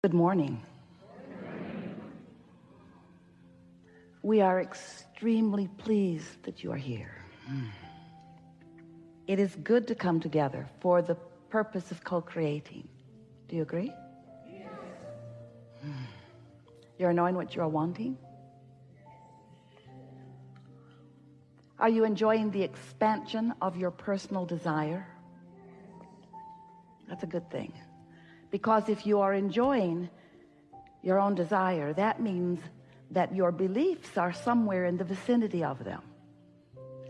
Good morning. We are extremely pleased that you are here. It is good to come together for the purpose of co-creating. Do you agree? Yes. You're knowing what you're wanting? Are you enjoying the expansion of your personal desire? That's a good thing. Because if you are enjoying your own desire, that means that your beliefs are somewhere in the vicinity of them.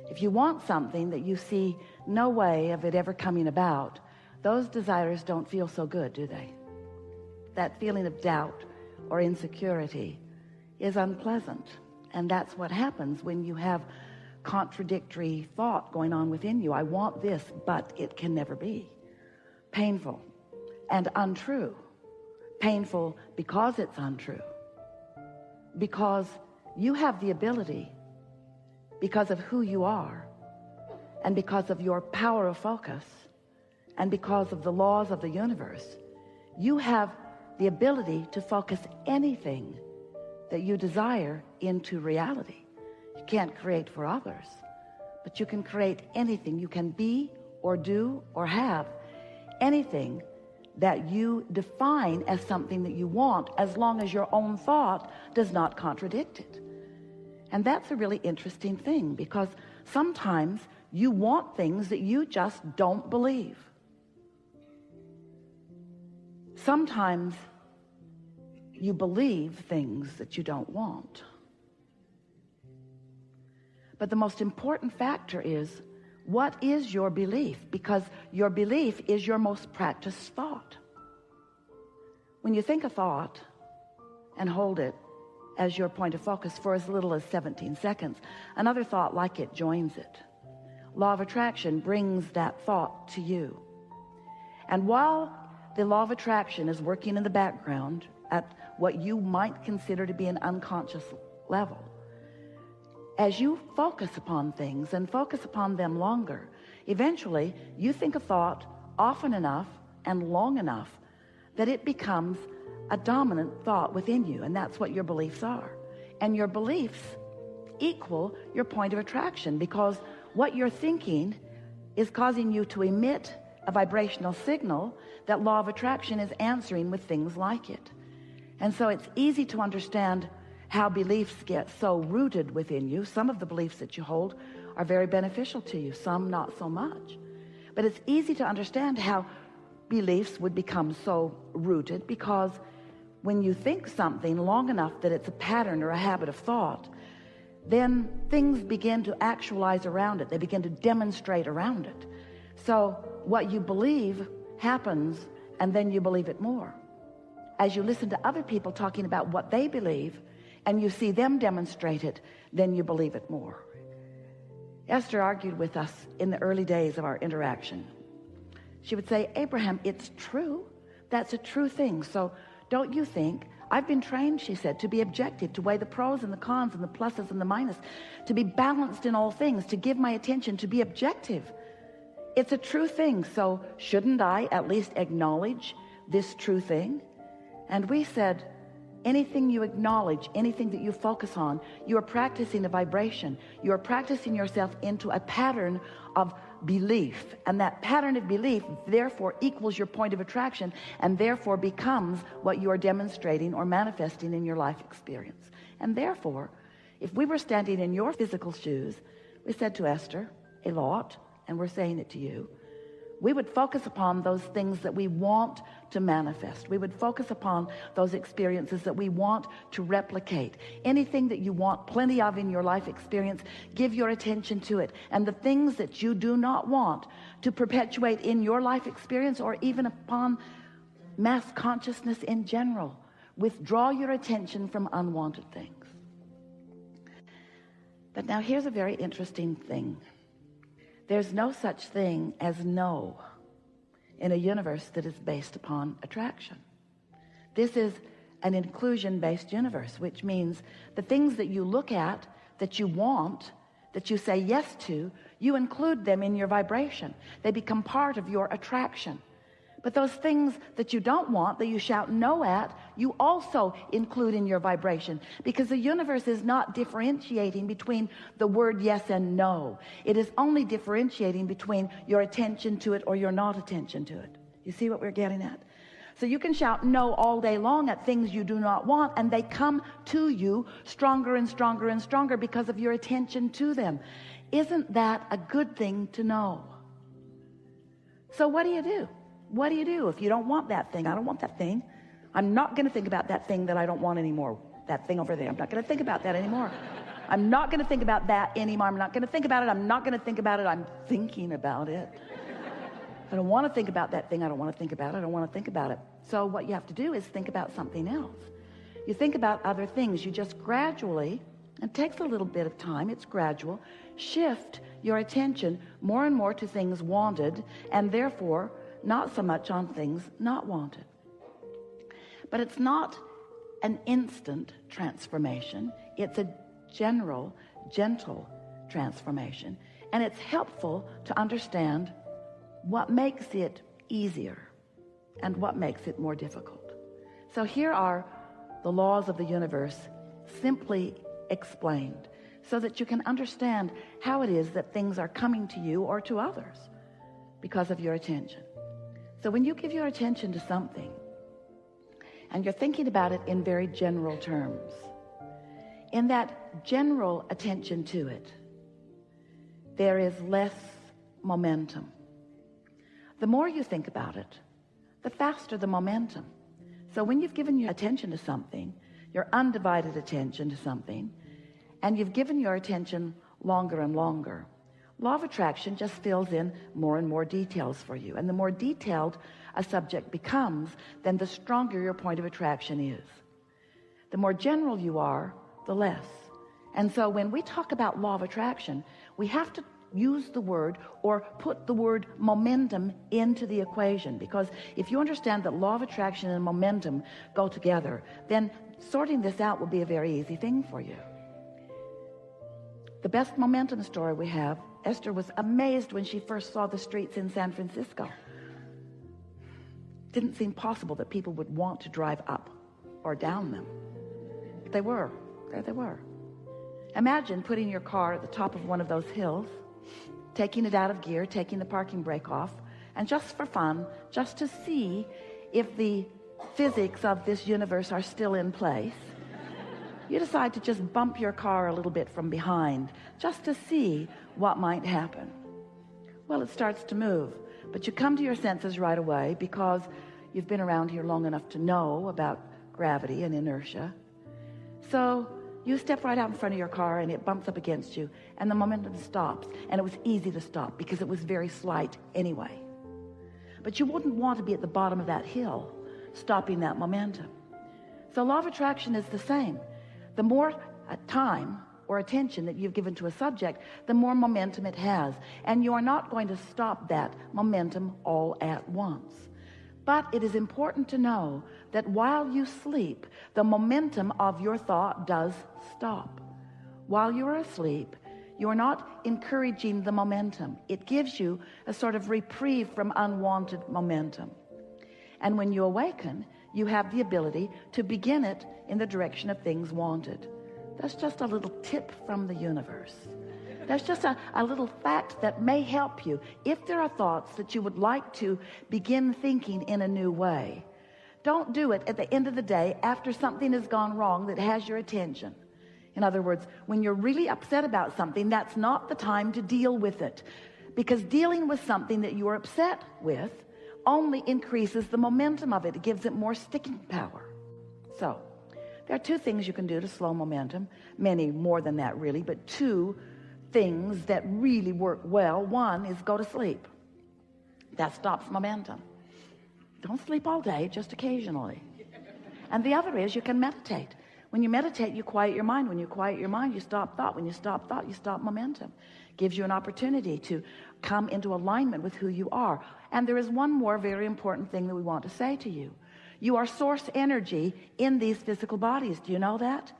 If you want something that you see no way of it ever coming about, those desires don't feel so good, do they? That feeling of doubt or insecurity is unpleasant. And that's what happens when you have contradictory thought going on within you. I want this, but it can never be. Painful and untrue. Painful because it's untrue. Because you have the ability, because of who you are, and because of your power of focus, and because of the laws of the universe, you have the ability to focus anything that you desire into reality. You can't create for others, but you can create anything. You can be or do or have anything that you define as something that you want, as long as your own thought does not contradict it. And that's a really interesting thing, because sometimes you want things that you just don't believe. Sometimes you believe things that you don't want. But the most important factor is, what is your belief? Because your belief is your most practiced thought. When you think a thought and hold it as your point of focus for as little as 17 seconds, another thought like it joins it. Law of attraction brings that thought to you. And while the law of attraction is working in the background at what you might consider to be an unconscious level, as you focus upon things and focus upon them longer, eventually you think a thought often enough and long enough that it becomes a dominant thought within you, and that's what your beliefs are. And your beliefs equal your point of attraction, because what you're thinking is causing you to emit a vibrational signal that law of attraction is answering with things like it. And so it's easy to understand how beliefs get so rooted within you. Some of the beliefs that you hold are very beneficial to you, some not so much. But it's easy to understand how beliefs would become so rooted, because when you think something long enough that it's a pattern or a habit of thought, then things begin to actualize around it. They begin to demonstrate around it. So what you believe happens, and then you believe it more. As you listen to other people talking about what they believe, and you see them demonstrate it, then you believe it more. Esther argued with us in the early days of our interaction. She would say, Abraham, it's true. That's a true thing. So don't you think? I've been trained, she said, to be objective, to weigh the pros and the cons and the pluses and the minus, to be balanced in all things, to give my attention, to be objective. It's a true thing. So shouldn't I at least acknowledge this true thing? And we said, anything you acknowledge, anything that you focus on, you are practicing a vibration. You are practicing yourself into a pattern of belief. And that pattern of belief therefore equals your point of attraction, and therefore becomes what you are demonstrating or manifesting in your life experience. And therefore, if we were standing in your physical shoes, we said to Esther a lot, and we're saying it to you, we would focus upon those things that we want to manifest. We would focus upon those experiences that we want to replicate. Anything that you want plenty of in your life experience, give your attention to it. And the things that you do not want to perpetuate in your life experience, or even upon mass consciousness in general, withdraw your attention from unwanted things. But now here's a very interesting thing. There's no such thing as no in a universe that is based upon attraction. This is an inclusion-based universe, which means the things that you look at, that you want, that you say yes to, you include them in your vibration. They become part of your attraction. But those things that you don't want, that you shout no at, you also include in your vibration, because the universe is not differentiating between the word yes and no. It is only differentiating between your attention to it or your not attention to it. You see what we're getting at? So you can shout no all day long at things you do not want, and they come to you stronger and stronger and stronger because of your attention to them. Isn't that a good thing to know? So what do you do? What do you do if you don't want that thing? I don't want that thing. I'm not going to think about that thing that I don't want anymore. That thing over there. I'm not going to think about that anymore. I'm not going to think about that anymore. I'm not going to think about it. I'm not going to think about it. I'm thinking about it. I don't want to think about that thing. I don't want to think about it. I don't want to think about it. So what you have to do is think about something else. You think about other things. You just gradually, and it takes a little bit of time, it's gradual, shift your attention more and more to things wanted, and therefore not so much on things not wanted. But it's not an instant transformation. It's a general, gentle transformation. And it's helpful to understand what makes it easier and what makes it more difficult. So here are the laws of the universe simply explained, so that you can understand how it is that things are coming to you or to others because of your attention. So when you give your attention to something and you're thinking about it in very general terms, in that general attention to it, there is less momentum. The more you think about it, the faster the momentum. So when you've given your attention to something, your undivided attention to something, and you've given your attention longer and longer, law of attraction just fills in more and more details for you. And the more detailed a subject becomes, then the stronger your point of attraction is. The more general you are, the less. And so when we talk about law of attraction, we have to use the word or put the word momentum into the equation, because if you understand that law of attraction and momentum go together, then sorting this out will be a very easy thing for you. The best momentum story we have, Esther was amazed when she first saw the streets in San Francisco. Didn't seem possible that people would want to drive up or down them. They were. There they were. Imagine putting your car at the top of one of those hills, taking it out of gear, taking the parking brake off, and just for fun, just to see if the physics of this universe are still in place, you decide to just bump your car a little bit from behind just to see what might happen. Well, it starts to move, but you come to your senses right away because you've been around here long enough to know about gravity and inertia. So you step right out in front of your car and it bumps up against you, and the momentum stops. And it was easy to stop because it was very slight anyway. But you wouldn't want to be at the bottom of that hill stopping that momentum. So law of attraction is the same. The more time or attention that you've given to a subject, the more momentum it has. And you are not going to stop that momentum all at once. But it is important to know that while you sleep, the momentum of your thought does stop. While you are asleep, you are not encouraging the momentum. It gives you a sort of reprieve from unwanted momentum. And when you awaken, you have the ability to begin it in the direction of things wanted. That's just a little tip from the universe. That's just a little fact that may help you. If there are thoughts that you would like to begin thinking in a new way, don't do it at the end of the day after something has gone wrong that has your attention. In other words, when you're really upset about something, that's not the time to deal with it, because dealing with something that you are upset with only increases the momentum of it. It gives it more sticking power. So there are two things you can do to slow momentum, many more than that really, but two things that really work well. One is go to sleep. That stops momentum. Don't sleep all day, just occasionally. And the other is you can meditate. When you meditate, you quiet your mind. When you quiet your mind, you stop thought. When you stop thought, you stop momentum. Gives you an opportunity to come into alignment with who you are. And there is one more very important thing that we want to say to you. You are source energy in these physical bodies. Do you know that?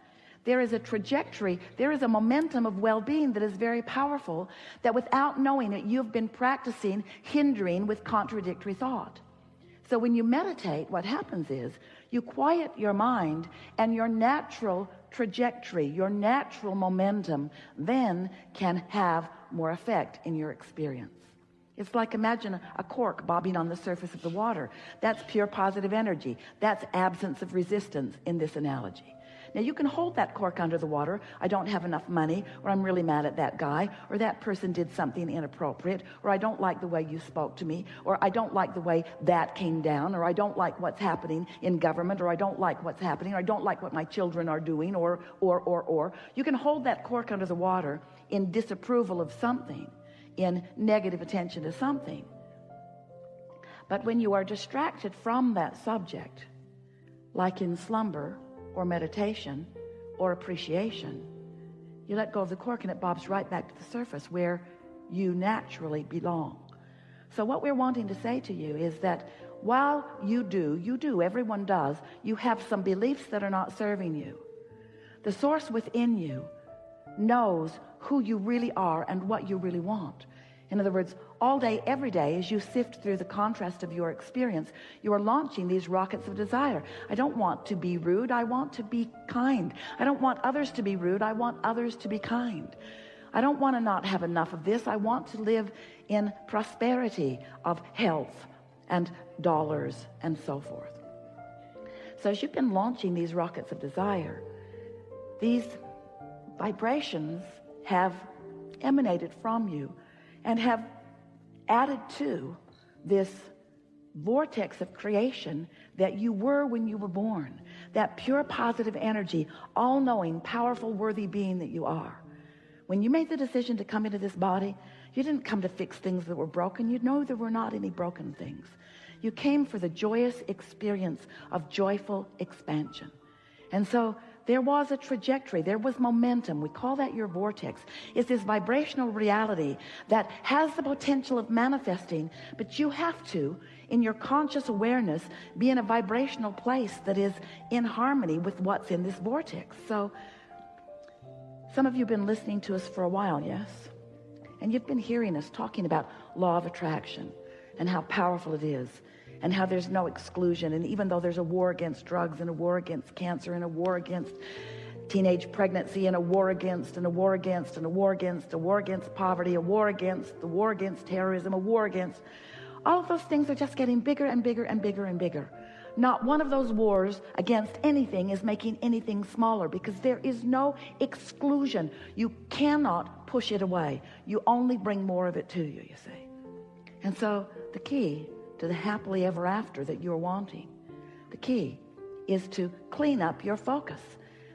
There is a trajectory, there is a momentum of well-being that is very powerful, that without knowing it, you've been practicing hindering with contradictory thought. So when you meditate, what happens is you quiet your mind, and your natural trajectory, your natural momentum then can have more effect in your experience. It's like, imagine a cork bobbing on the surface of the water. That's pure positive energy. That's absence of resistance in this analogy. Now you can hold that cork under the water. I don't have enough money, or I'm really mad at that guy, or that person did something inappropriate, or I don't like the way you spoke to me, or I don't like the way that came down, or I don't like what's happening in government, or I don't like what's happening, or I don't like what my children are doing, or. You can hold that cork under the water in disapproval of something, in negative attention to something. But when you are distracted from that subject, like in slumber or meditation or appreciation, you let go of the cork and it bobs right back to the surface where you naturally belong. So what we're wanting to say to you is that while you do, everyone does, you have some beliefs that are not serving you. The source within you knows who you really are and what you really want. In other words, all day, every day, as you sift through the contrast of your experience, you are launching these rockets of desire. I don't want to be rude. I want to be kind. I don't want others to be rude. I want others to be kind. I don't want to not have enough of this. I want to live in prosperity of health and dollars and so forth. So as you've been launching these rockets of desire, these vibrations have emanated from you and have added to this vortex of creation that you were when you were born, that pure positive energy, all-knowing, powerful, worthy being that you are. When you made the decision to come into this body, you didn't come to fix things that were broken. You know there were not any broken things. You came for the joyous experience of joyful expansion. And so there was a trajectory, there was momentum. We call that your vortex. It's this vibrational reality that has the potential of manifesting, but you have to, in your conscious awareness, be in a vibrational place that is in harmony with what's in this vortex. So some of you have been listening to us for a while, yes? And you've been hearing us talking about law of attraction and how powerful it is, and how there's no exclusion. And even though there's a war against drugs, and a war against cancer, and a war against teenage pregnancy, and a war against, and a war against, and a war against, a war against poverty, a war against, the war against terrorism, a war against, all of those things are just getting bigger and bigger and bigger and bigger. Not one of those wars against anything is making anything smaller, because there is no exclusion. You cannot push it away. You only bring more of it to you, you see. And so the key to the happily ever after that you're wanting, the key is to clean up your focus.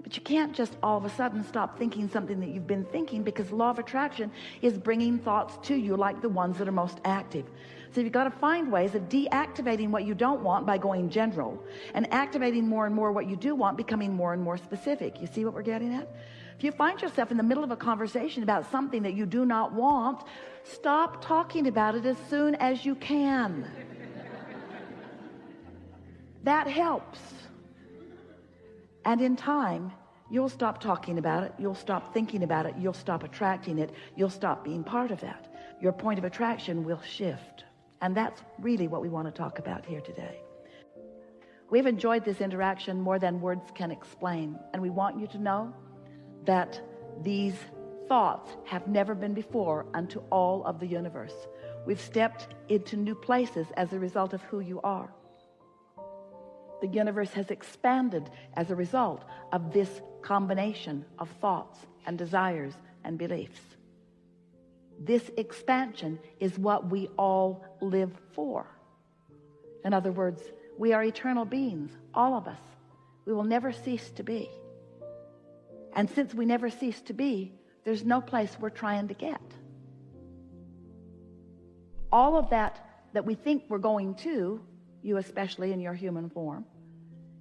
But you can't just all of a sudden stop thinking something that you've been thinking, because law of attraction is bringing thoughts to you like the ones that are most active. So you've got to find ways of deactivating what you don't want by going general, and activating more and more what you do want, becoming more and more specific. You see what we're getting at? If you find yourself in the middle of a conversation about something that you do not want, stop talking about it as soon as you can. That helps. And in time, you'll stop talking about it. You'll stop thinking about it. You'll stop attracting it. You'll stop being part of that. Your point of attraction will shift. And that's really what we want to talk about here today. We've enjoyed this interaction more than words can explain. And we want you to know that these thoughts have never been before unto all of the universe. We've stepped into new places as a result of who you are. The universe has expanded as a result of this combination of thoughts and desires and beliefs. This expansion is what we all live for. In other words, we are eternal beings, all of us. We will never cease to be. And since we never cease to be, there's no place we're trying to get. All of that we think we're going to, you especially in your human form,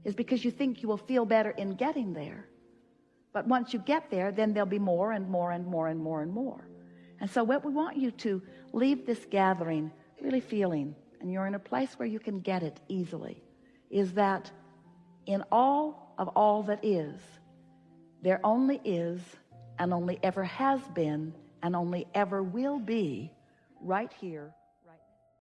is because you think you will feel better in getting there. But once you get there, then there'll be more and more and more and more and more. And so what we want you to leave this gathering really feeling, and you're in a place where you can get it easily, is that in all of all that is, there only is, and only ever has been, and only ever will be, right here,